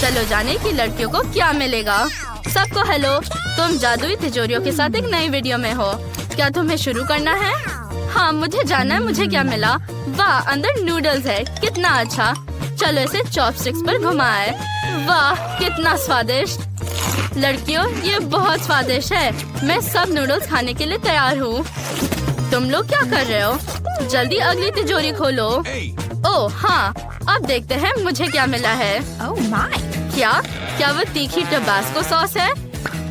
चलो जाने की लड़कियों को क्या मिलेगा। सबको हेलो, तुम जादुई तिजोरियों के साथ एक नई वीडियो में हो। क्या तुम्हें शुरू करना है? हाँ, मुझे जानना है मुझे क्या मिला। वाह, अंदर नूडल्स है, कितना अच्छा। चलो इसे चॉपस्टिक्स पर घुमाए। वाह, कितना स्वादिष्ट। लड़कियों, ये बहुत स्वादिष्ट है। मैं सब नूडल्स खाने के लिए तैयार हूँ। तुम लोग क्या कर रहे हो? जल्दी अगली तिजोरी खोलो। ओह हाँ, अब देखते हैं मुझे क्या मिला है। क्या वो तीखी टबास्को सॉस है?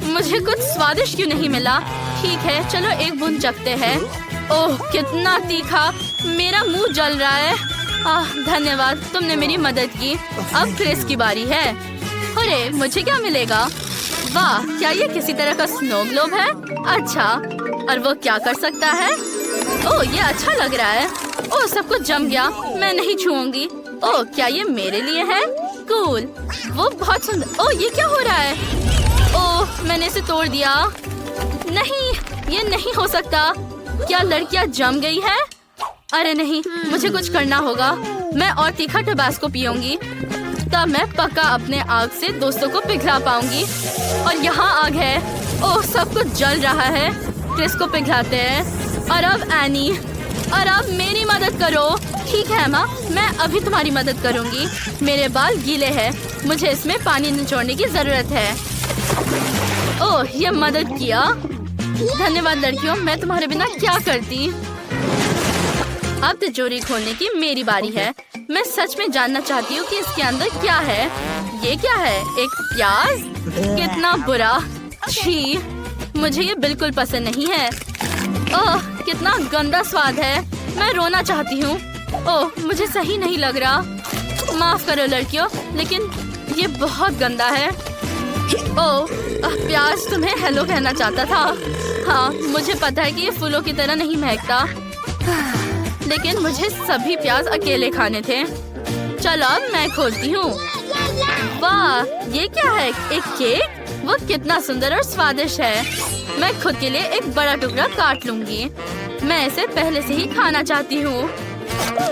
मुझे कुछ स्वादिष्ट क्यों नहीं मिला? ठीक है, चलो एक बूंद चखते हैं। ओह कितना तीखा, मेरा मुंह जल रहा है। धन्यवाद, तुमने मेरी मदद की। अब क्रिस की बारी है। अरे मुझे क्या मिलेगा? वाह, क्या ये किसी तरह का स्नो ग्लोब है? अच्छा, और वो क्या कर सकता है? ओह ये अच्छा लग रहा है। ओह सब कुछ जम गया, मैं नहीं छूऊंगी। ओह क्या ये मेरे लिए है? कूल, वो बहुत सुंदर। ओह ये क्या हो रहा है? ओह मैंने इसे तोड़ दिया। नहीं, ये नहीं हो सकता। क्या लड़कियां जम गई है? अरे नहीं, मुझे कुछ करना होगा। मैं और तीखा टबास्को पीऊंगी, तब मैं पक्का अपने आग से दोस्तों को पिघला पाऊंगी। और यहाँ आग है। ओह सब कुछ जल रहा है। क्रिस को पिघलाते हैं। और अब एनी, और अब मेरी मदद करो। ठीक है एमा, मैं अभी तुम्हारी मदद करूंगी। मेरे बाल गीले हैं, मुझे इसमें पानी निचोड़ने की जरूरत है। ओह ये मदद किया, धन्यवाद लड़कियों, मैं तुम्हारे बिना क्या करती। अब तिजोरी खोलने की मेरी बारी है। मैं सच में जानना चाहती हूँ कि इसके अंदर क्या है। ये क्या है? एक प्याज? कितना बुरा। छी, मुझे ये बिल्कुल पसंद नहीं है। ओह कितना गंदा स्वाद है, मैं रोना चाहती हूँ। ओह मुझे सही नहीं लग रहा। माफ करो लड़कियों, लेकिन ये बहुत गंदा है। ओह प्याज तुम्हें हेलो कहना चाहता था। हाँ मुझे पता है कि ये फूलों की तरह नहीं महकता, लेकिन मुझे सभी प्याज अकेले खाने थे। चलो अब मैं खोलती हूँ। वाह ये क्या है? एक केक? वो कितना सुंदर और स्वादिष्ट है। मैं खुद के लिए एक बड़ा टुकड़ा काट लूंगी। मैं इसे पहले से ही खाना चाहती हूँ।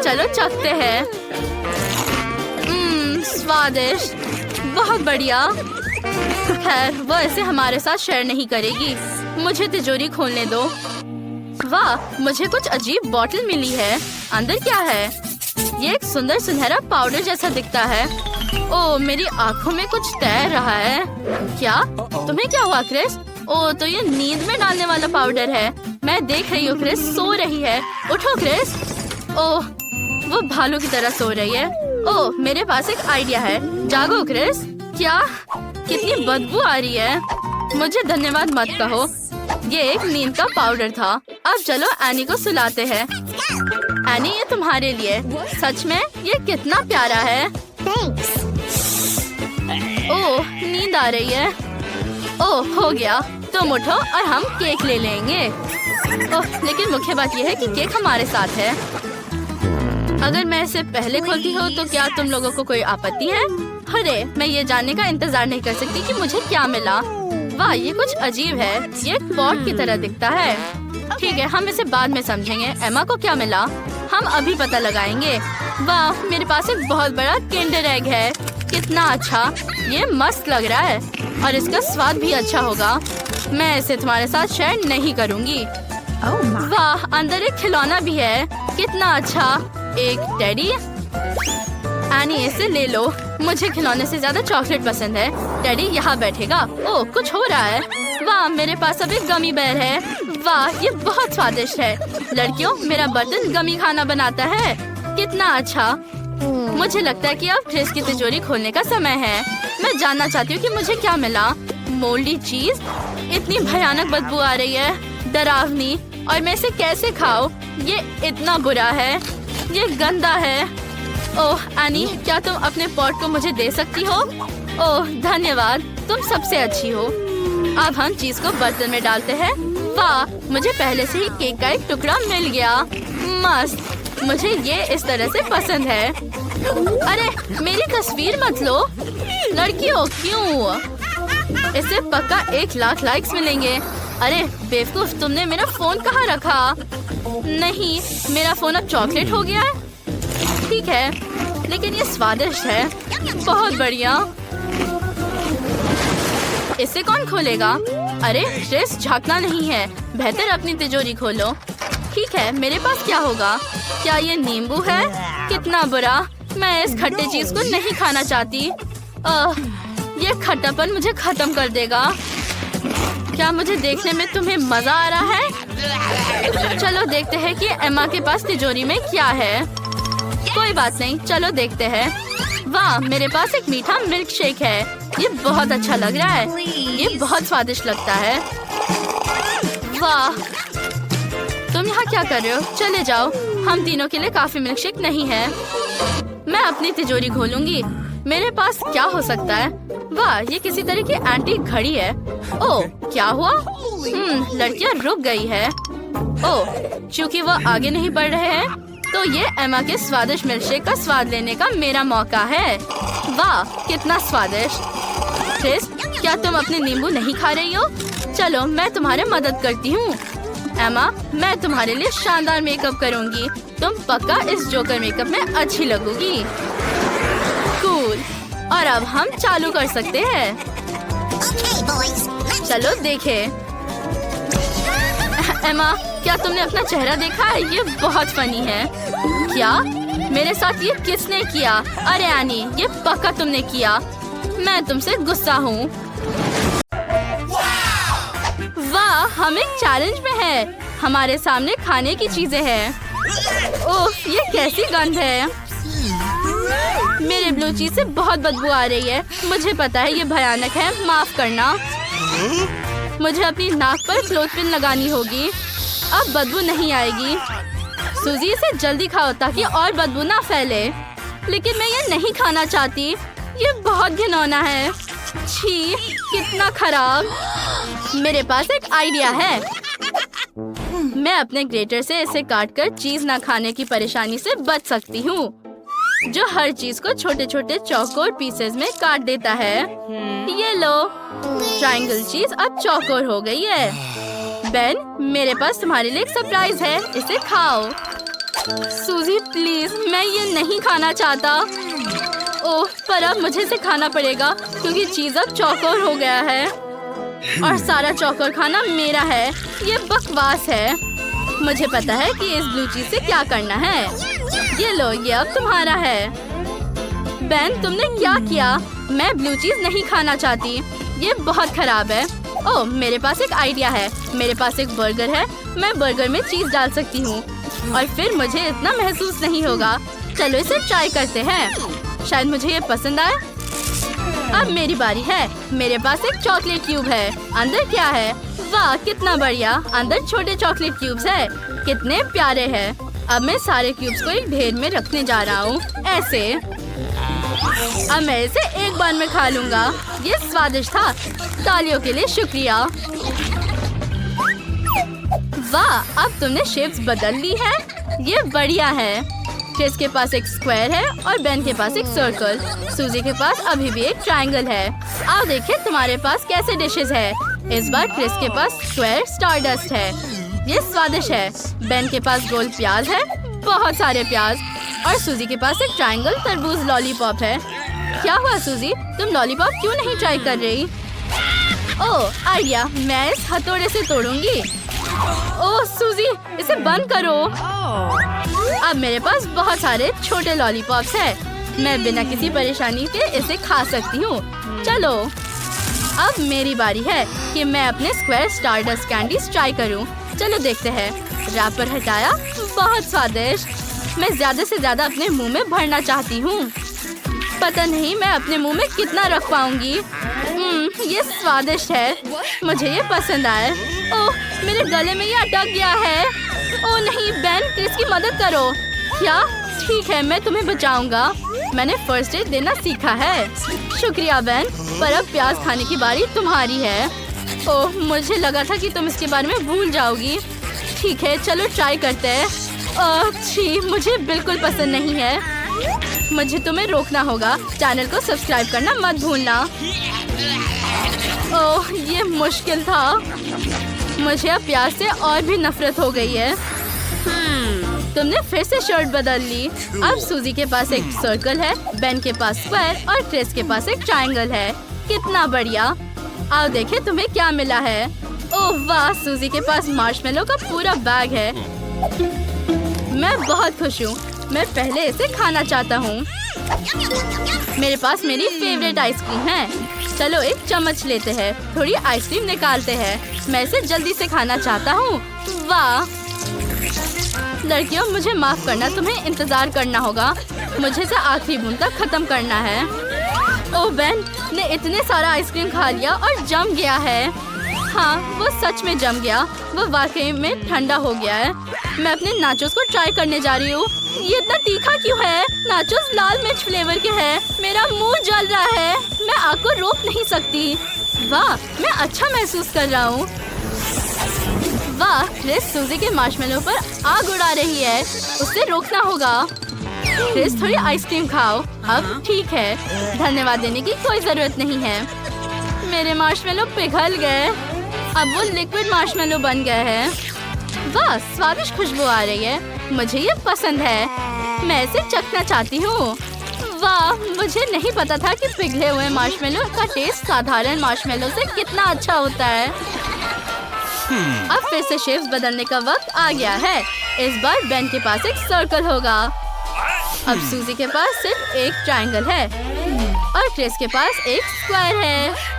चलो चखते हैं। स्वादिष्ट, बहुत बढ़िया। खैर वो इसे हमारे साथ शेयर नहीं करेगी। मुझे तिजोरी खोलने दो। वाह मुझे कुछ अजीब बॉटल मिली है। अंदर क्या है? ये एक सुंदर सुनहरा पाउडर जैसा दिखता है। ओह मेरी आँखों में कुछ तैर रहा है। क्या? तुम्हें क्या हुआ क्रिस? ओह तो ये नींद में डालने वाला पाउडर है। मैं देख रही हूँ क्रिस सो रही है। उठो क्रिस। ओह वो भालू की तरह सो रही है। ओह मेरे पास एक आइडिया है। जागो क्रिस। क्या? कितनी बदबू आ रही है। मुझे धन्यवाद मत कहो, ये एक नींद का पाउडर था। अब चलो एनी को सुलाते हैं। एनी ये तुम्हारे लिए। सच में ये कितना प्यारा है। ओह नींद आ रही है। ओह हो गया, तुम उठो और हम केक ले लेंगे। ओह लेकिन मुख्य बात यह है कि केक हमारे साथ है। अगर मैं इसे पहले खोलती हूँ तो क्या तुम लोगों को कोई आपत्ति है? अरे मैं ये जानने का इंतजार नहीं कर सकती कि मुझे क्या मिला। वाह ये कुछ अजीब है, ये एक पॉट की तरह दिखता है। ठीक है हम इसे बाद में समझेंगे। एमा को क्या मिला हम अभी पता लगाएंगे। वाह मेरे पास एक बहुत बड़ा किंडर एग है। कितना अच्छा, ये मस्त लग रहा है और इसका स्वाद भी अच्छा होगा। मैं इसे तुम्हारे साथ शेयर नहीं करूँगी। वाह अंदर एक खिलौना भी है। कितना अच्छा, एक टेडी। एनी इसे ले लो, मुझे खिलौने से ज्यादा चॉकलेट पसंद है। टेडी यहाँ बैठेगा। ओह कुछ हो रहा है। वाह मेरे पास अब एक गमी बेर है। वाह ये बहुत स्वादिष्ट है। लड़कियों मेरा बर्तन गमी खाना बनाता है। कितना अच्छा। मुझे लगता है कि अब क्रिस की तिजोरी खोलने का समय है। मैं जानना चाहती हूँ कि मुझे क्या मिला। मोल्डी चीज? इतनी भयानक बदबू आ रही है, डरावनी। और मैं इसे कैसे खाऊं? ये इतना बुरा है, ये गंदा है। ओह एनी क्या तुम अपने पॉट को मुझे दे सकती हो? ओह धन्यवाद, तुम सबसे अच्छी हो। अब हम चीज को बर्तन में डालते हैं। वाह मुझे पहले से ही केक का एक टुकड़ा मिल गया। मस्त, मुझे ये इस तरह से पसंद है। अरे मेरी तस्वीर मत लो। लड़कियों क्यों? इसे पक्का 1 लाख लाइक्स मिलेंगे। अरे बेवकूफ, तुमने मेरा फोन कहाँ रखा? नहीं मेरा फोन अब चॉकलेट हो गया है। ठीक है लेकिन ये स्वादिष्ट है। बहुत बढ़िया। इसे कौन खोलेगा? अरे क्रिस, झांकना नहीं है, बेहतर अपनी तिजोरी खोलो। ठीक है, मेरे पास क्या होगा? क्या ये नींबू है? कितना बुरा। मैं इस खट्टे चीज को नहीं खाना चाहती। ये खट्टापन मुझे खत्म कर देगा। क्या मुझे देखने में तुम्हें मजा आ रहा है? चलो देखते हैं कि एम्मा के पास तिजोरी में क्या है। कोई बात नहीं, चलो देखते हैं। वाह, मेरे पास एक मीठा मिल्क शेक है। ये बहुत अच्छा लग रहा है। ये बहुत स्वादिष्ट लगता है। वाह, तुम यहाँ क्या कर रहे हो? चले जाओ, हम तीनों के लिए काफी मिल्क शेक नहीं है। मैं अपनी तिजोरी खोलूंगी। मेरे पास क्या हो सकता है? वाह, ये किसी तरह की एंटीक घड़ी है। ओह, क्या हुआ? लड़कियाँ रुक गई है। ओह, क्योंकि वो आगे नहीं बढ़ रहे हैं, तो ये एम्मा के स्वादिष्ट मिल्कशेक का स्वाद लेने का मेरा मौका है। वाह, कितना स्वादिष्ट। क्रिस, क्या तुम अपने नींबू नहीं खा रही हो? चलो, मैं तुम्हारी मदद करती हूँ। एम्मा, मैं तुम्हारे लिए शानदार मेकअप करूँगी। तुम पक्का इस जोकर मेकअप में अच्छी लगोगी। कूल। और अब हम चालू कर सकते हैं। चलो देखें। एम्मा, क्या तुमने अपना चेहरा देखा है? ये बहुत फनी है। क्या? मेरे साथ ये किसने किया? अरे एनी, ये पक्का तुमने किया। मैं तुमसे गुस्सा हूँ। वाह, हम एक चैलेंज में है। हमारे सामने खाने की चीजें हैं। ओह, ये कैसी गंध है। मेरे ब्लू चीज से बहुत बदबू आ रही है। मुझे पता है ये भयानक है, माफ करना। मुझे अपनी नाक पर क्लोथपिन लगानी होगी। अब बदबू नहीं आएगी। सूजी, इसे जल्दी खाओ ताकि और बदबू ना फैले। लेकिन मैं ये नहीं खाना चाहती। ये बहुत घिनौना है। छी, कितना खराब। मेरे पास एक आइडिया है। मैं अपने ग्रेटर से इसे काटकर चीज ना खाने की परेशानी से बच सकती हूँ, जो हर चीज को छोटे छोटे चौकोर पीसेस में काट देता है। ये लो, ट्रायंगल चीज अब चौकोर हो गई है। बेन, मेरे पास तुम्हारे लिए एक सरप्राइज है, इसे खाओ। सूजी प्लीज, मैं ये नहीं खाना चाहता। ओह, पर अब मुझे इसे खाना पड़ेगा क्योंकि चीज अब चौकोर हो गया है और सारा चौकोर खाना मेरा है। ये बकवास है। मुझे पता है कि इस ब्लू चीज से क्या करना है। ये लो, ये अब तुम्हारा है। बेन, तुमने क्या किया? मैं ब्लू चीज नहीं खाना चाहती। ये बहुत खराब है। ओह, मेरे पास एक आइडिया है। मेरे पास एक बर्गर है। मैं बर्गर में चीज डाल सकती हूँ और फिर मुझे इतना महसूस नहीं होगा। चलो इसे ट्राई करते हैं। शायद मुझे ये पसंद आए। अब मेरी बारी है। मेरे पास एक चॉकलेट क्यूब है। अंदर क्या है? वाह, कितना बढ़िया। अंदर छोटे चॉकलेट क्यूब्स है। कितने प्यारे हैं। अब मैं सारे क्यूब्स को एक ढेर में रखने जा रहा हूँ, ऐसे। अब मैं इसे एक बार में खा लूंगा। ये स्वादिष्ट था। तालियों के लिए शुक्रिया। वाह, अब तुमने शेप्स बदल ली है। ये बढ़िया है। क्रिस के पास एक स्क्वायर है और बेन के पास एक सर्कल। सूजी के पास अभी भी एक ट्रायंगल है। आओ देखें तुम्हारे पास कैसे डिशेस है। इस बार क्रिस के पास स्क्वायर स्टारडस्ट है। ये स्वादिष्ट है। बेन के पास गोल प्याज है, बहुत सारे प्याज। और सूजी के पास एक ट्रायंगल तरबूज लॉलीपॉप है। क्या हुआ सूजी, तुम लॉलीपॉप क्यों नहीं ट्राई कर रही? ओह, आइडिया, मैं इस हथौड़े से तोड़ूंगी। ओह सूजी, इसे बंद करो। अब मेरे पास बहुत सारे छोटे लॉलीपॉप्स हैं। मैं बिना किसी परेशानी के इसे खा सकती हूँ। चलो, अब मेरी बारी है कि मैं अपने स्क्वायर स्टारडस्ट कैंडीज ट्राई करूँ। चलो देखते हैं। रैपर हटाया, बहुत स्वादिष्ट। मैं ज्यादा से ज्यादा अपने मुंह में भरना चाहती हूँ। पता नहीं मैं अपने मुंह में कितना रख पाऊंगी। ये स्वादिष्ट है। मुझे ये पसंद आया। ओह, मेरे गले में ये अटक गया है। ओह नहीं, बेन, क्रिस की मदद करो। क्या? ठीक है, मैं तुम्हें बचाऊंगा। मैंने फर्स्ट एड देना सीखा है। शुक्रिया बेन, पर अब प्याज खाने की बारी तुम्हारी है। ओह, मुझे लगा था कि तुम इसके बारे में भूल जाओगी। ठीक है, चलो ट्राई करते हैं। छी, मुझे बिल्कुल पसंद नहीं है। मुझे तुम्हें रोकना होगा। चैनल को सब्सक्राइब करना मत भूलना। ओह, ये मुश्किल था। मुझे अब प्याज से और भी नफरत हो गई है। तुमने फिर से शर्ट बदल ली। अब सूजी के पास एक सर्कल है, बेन के पास स्क्वायर और क्रिस के पास एक ट्रायंगल है। कितना बढ़िया। आओ देखें तुम्हें क्या मिला है। ओह वाह, सूजी के पास मार्शमेलो का पूरा बैग है। मैं बहुत खुश हूँ। मैं पहले इसे खाना चाहता हूँ। मेरे पास मेरी फेवरेट आइसक्रीम है। चलो एक चम्मच लेते हैं, थोड़ी आइसक्रीम निकालते हैं। मैं इसे जल्दी से खाना चाहता हूँ। वाह लड़कियों, मुझे माफ करना, तुम्हें इंतजार करना होगा। मुझे इसे आखिरी बूंद तक खत्म करना है। ओह बेन ने इतने सारा आइसक्रीम खा लिया और जम गया है। हाँ वो सच में जम गया। वो वाकई में ठंडा हो गया है। मैं अपने नाचोस को ट्राई करने जा रही हूँ। ये इतना तीखा क्यों है? नाचोस लाल मिर्च फ्लेवर के है। मेरा मुंह जल रहा है। मैं आग को रोक नहीं सकती। वाह मैं अच्छा महसूस कर रहा हूँ। वाह क्रिस सूजी के मार्शमेलो पर आग उड़ा रही है। उसे रोकना होगा। क्रिस थोड़ी आइसक्रीम खाओ। अब ठीक है, धन्यवाद देने की कोई जरूरत नहीं है। मेरे मार्शमेलो पिघल गए। अब वो लिक्विड मार्शमेलो बन गए हैं। वाह स्वादिष्ट खुशबू आ रही है। मुझे ये पसंद है। मैं इसे चखना चाहती हूँ। वाह मुझे नहीं पता था कि पिघले हुए मार्शमेलो का टेस्ट साधारण मार्शमेलो से कितना अच्छा होता है। अब फिर से शेप्स बदलने का वक्त आ गया है। इस बार बेन के पास एक सर्कल होगा। अब सूजी के पास सिर्फ एक ट्रायंगल है और क्रिस के पास एक स्क्वायर है।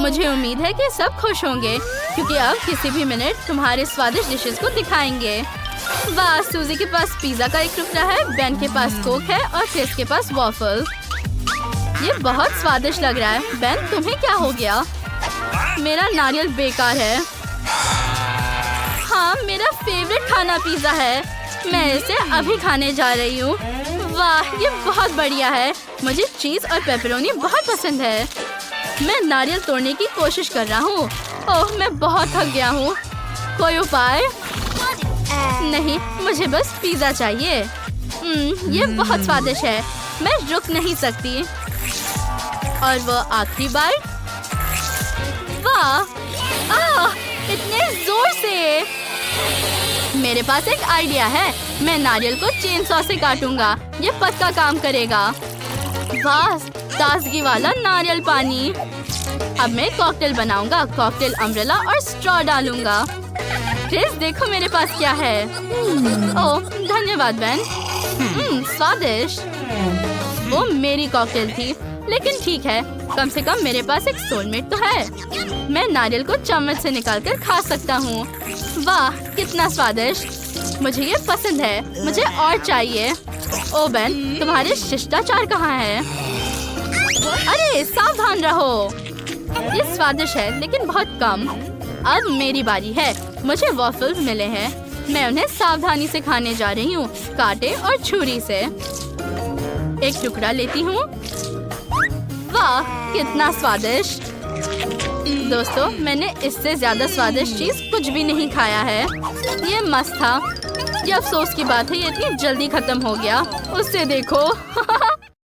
मुझे उम्मीद है कि सब खुश होंगे क्योंकि अब किसी भी मिनट तुम्हारे स्वादिष्ट डिशेस को दिखाएंगे। वाह सूजी के पास पिज्जा का एक टुकड़ा है, बेन के पास कोक है और क्रिस के पास वॉफल। ये बहुत स्वादिष्ट लग रहा है। बेन तुम्हें क्या हो गया? मेरा नारियल बेकार है। हाँ मेरा फेवरेट खाना पिज्जा है। मैं इसे अभी खाने जा रही हूँ। वाह ये बहुत बढ़िया है। मुझे चीज और पेपरोनी बहुत पसंद है। मैं नारियल तोड़ने की कोशिश कर रहा हूँ। ओह मैं बहुत थक गया हूँ। कोई उपाय नहीं, मुझे बस पिज्जा चाहिए। ये बहुत स्वादिष्ट है। मैं रुक नहीं सकती। और वो आखिरी बार। वाह इतने जोर से। मेरे पास एक आइडिया है। मैं नारियल को चेन सॉ से काटूंगा। ये पक्का काम करेगा। वाह ताजगी वाला नारियल पानी। अब मैं कॉकटेल बनाऊंगा। कॉकटेल अम्ब्रेला और स्ट्रॉ डालूंगा। क्रिस देखो मेरे पास क्या है। ओह धन्यवाद बेन। स्वादिष्ट। वो मेरी कॉकटेल थी, लेकिन ठीक है, कम से कम मेरे पास एक सोलमेट तो है। मैं नारियल को चम्मच से निकालकर खा सकता हूँ। वाह कितना स्वादिष्ट। मुझे ये पसंद है। मुझे और चाहिए। ओ बेन तुम्हारे शिष्टाचार कहाँ है? अरे सावधान रहो। ये स्वादिष्ट है लेकिन बहुत कम। अब मेरी बारी है। मुझे वॉफल्स मिले हैं। मैं उन्हें सावधानी से खाने जा रही हूँ, कांटे और छुरी से। एक टुकड़ा लेती हूँ। वाह कितना स्वादिष्ट। दोस्तों मैंने इससे ज्यादा स्वादिष्ट चीज कुछ भी नहीं खाया है। ये मस्त था। ये अफसोस की बात है ये इतनी जल्दी खत्म हो गया। उससे देखो।